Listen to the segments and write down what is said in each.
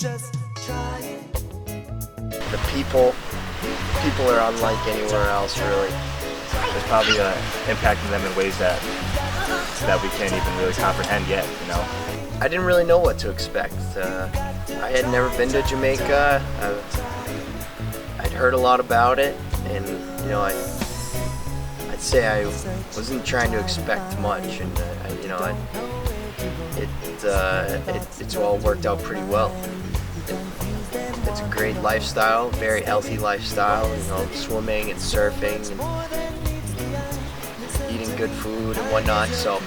The people are unlike anywhere else, really. It's probably impacting them in ways that we can't even really comprehend yet, you know? I didn't really know what to expect. I had never been to Jamaica. I'd heard a lot about it, and you know, I'd say I wasn't trying to expect much, and it's all worked out pretty well. It's a great lifestyle, very healthy lifestyle, you know, swimming and surfing and eating good food and whatnot, so,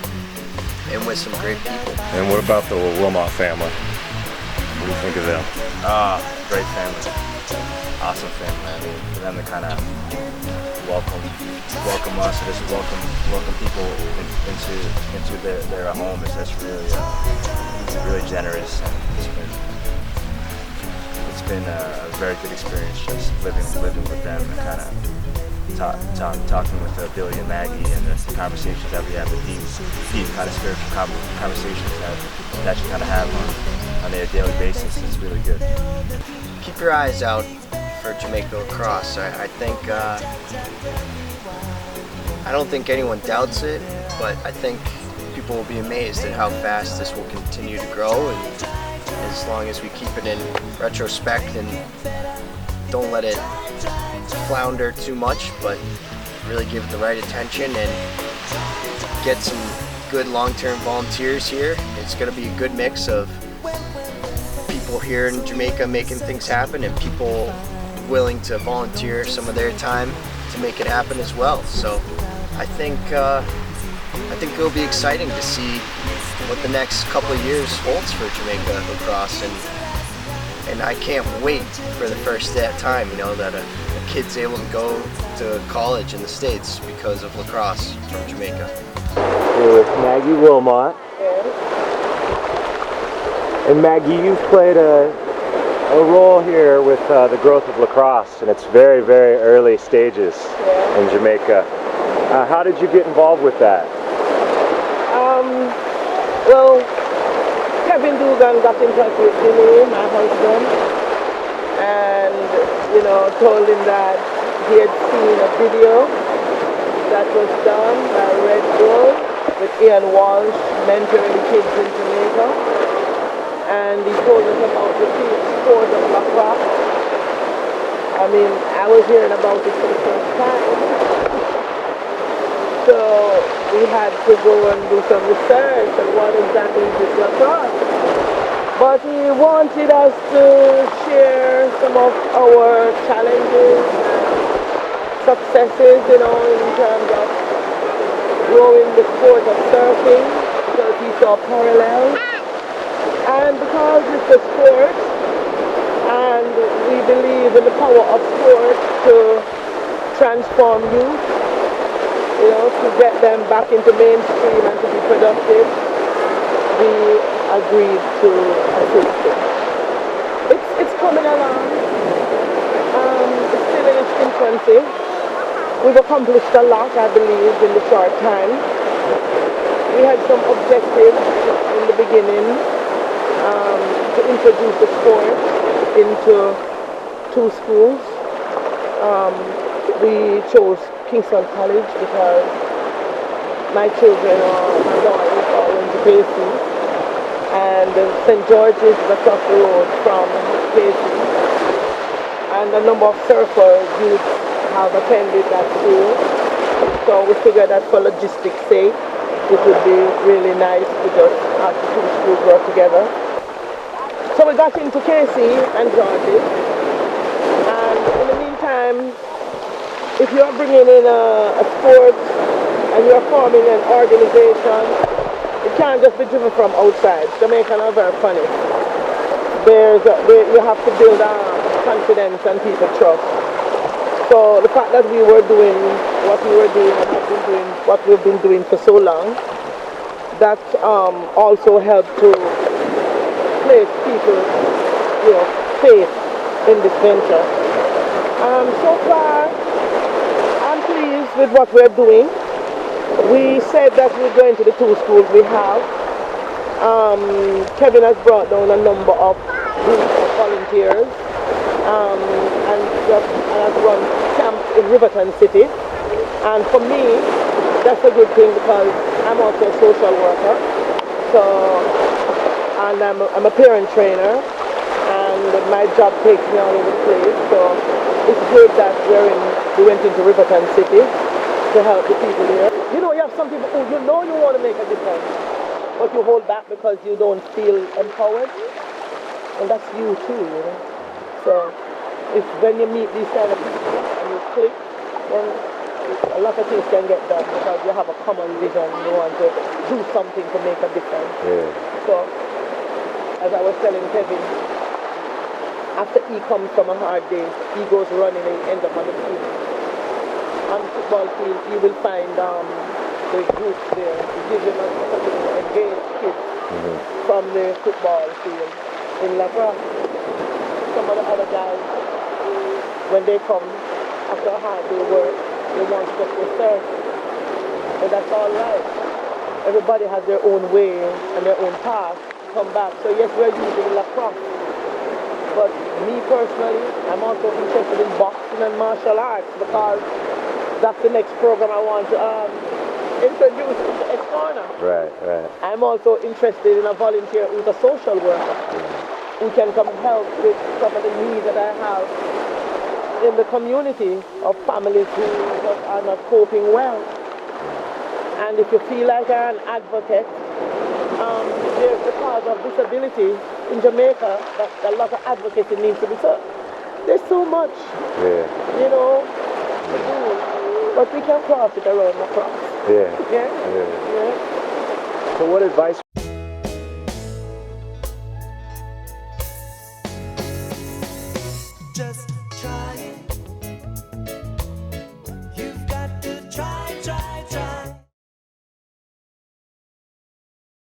and with some great people. And what about the Wilmot family? What do you think of them? Great family. Awesome family. I mean, for them to kind of welcome us, or just welcome people into their home, that's really generous, and it's been a very good experience just living with them and kind of talking with Billy and Maggie, and the conversations that we have, the deep kind of spiritual conversations that you kind of have on a daily basis. It's really good. Keep your eyes out for Jamaica lacrosse. I think I don't think anyone doubts it, but I think people will be amazed at how fast this will continue to grow, and as long as we keep it in retrospect and don't let it flounder too much, but really give it the right attention and get some good long-term volunteers here. It's going to be a good mix of people here in Jamaica making things happen and people willing to volunteer some of their time to make it happen as well. So I think it'll be exciting to see what the next couple of years holds for Jamaica lacrosse, and I can't wait for the first time, you know, that a kid's able to go to college in the States because of lacrosse from Jamaica. Here with Maggie Wilmot. And Maggie, you've played a role here with the growth of lacrosse in its very, very early stages in Jamaica. How did you get involved with that? Well, Kevin Dugan got in touch with Jimmy, my husband, and, you know, told him that he had seen a video that was done by Red Bull with Ian Walsh mentoring kids in Jamaica, and he told us about the sport of lacrosse. I mean, I was hearing about it for the first time. So we had to go and do some research on what exactly is lacrosse. But he wanted us to share some of our challenges and successes, you know, in terms of growing the sport of surfing, because he saw parallels. And because it's a sport, and we believe in the power of sport to transform youth, you know, to get them back into mainstream and to be productive, we agreed to assist them. It's coming along. It's still in its infancy. We've accomplished a lot, I believe, in the short time. We had some objectives in the beginning to introduce the sport into 2 schools. We chose Kingston College because my children my daughters are going to Casey, and St. George's is across the road from Casey, and a number of surfer youths have attended that school, so we figured that for logistics sake it would be really nice to just have the 2 schools work together. So we got into Casey and George's, and in the meantime, if you're bringing in a sport and you're forming an organization, it can't just be driven from outside. Jamaican are very funny. You have to build confidence and people trust. So the fact that we were doing what we were doing and have been doing what we've been doing for so long, that also helped to place people, you know, faith in this venture. So far, I'm pleased with what we're doing. We said that we're going to the 2 schools we have. Kevin has brought down a number of groups of volunteers, and I've run camps in Riverton City. And for me, that's a good thing because I'm also a social worker. So, and I'm a parent trainer, and my job takes me all over the place. So it's good that we went into Riverton City to help the people there. You know, you have some people who you want to make a difference, but you hold back because you don't feel empowered. And that's you too, you know. So if when you meet these kind of people and you click, then a lot of things can get done because you have a common vision. You want to do something to make a difference. Yeah. So as I was telling Kevin, after he comes from a hard day, he goes running and he ends up on the field. On the football field, you will find the groups there. It gives him an opportunity to engage kids from the football field in Lacrosse. Some of the other guys, when they come after a hard day work, they want to just go surf. But that's all right. Everybody has their own way and their own path to come back. So yes, we're using Lacrosse. But me personally, I'm also interested in boxing and martial arts because that's the next program I want to introduce into X-Corner. Right. I'm also interested in a volunteer who's a social worker who can come help with some of the needs that I have in the community of families who are not coping well. And if you feel like you're an advocate, there's the cause of disability in Jamaica that a lot of advocacy needs to be done. There's so much, you know, to do, but we can cross it around the cross. Yeah. So what advice? Just